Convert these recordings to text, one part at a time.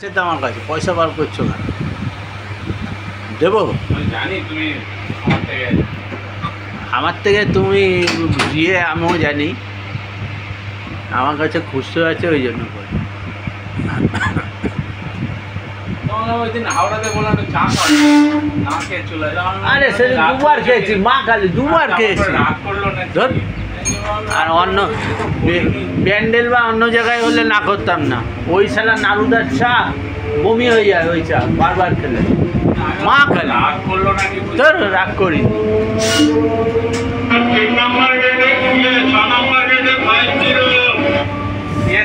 সেটা আমার কাছে পয়সা বার করছো না, দেবো? জানি তুমি আমার থেকে তুমি দিয়ে আমিও জানি, আমার কাছে খুচরো আছে ওই জন্য করে। ওই দিন হাওড়াতে বললাম চা না খেয়ে চলে যাও। আরে সেদিন দুবার খেয়েছি, মা কালী দুবার খেয়েছি। রাগ করলো না ধর, আর অন্য ব্যান্ডেল বা অন্য জায়গায় হলে না করতাম না। ওই শালা নাড়ুদার চা বমি হয়ে যায়, ওই চা বারবার খেলে। মা কালী রাগ করলো না কি ধর, রাগ করি।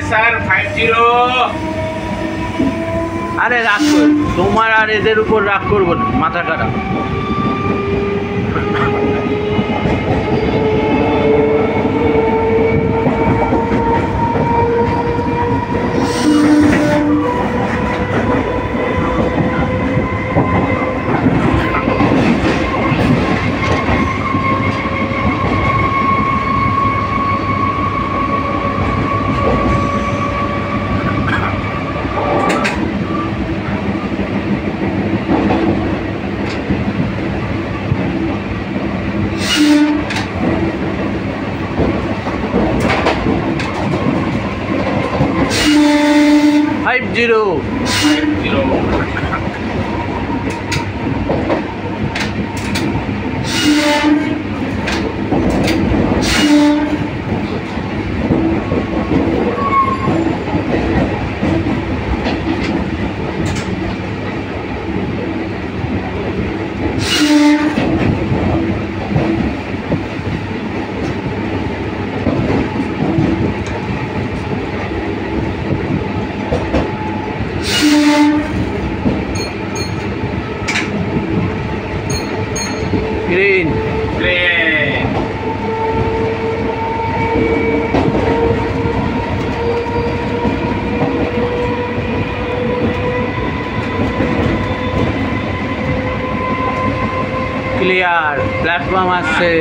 স্যার 50। আরে রাগ করি, তোমার আর এদের উপর রাগ করবো না, মাথা খারাপ। Five zero. Green. Clear, platform আসছে।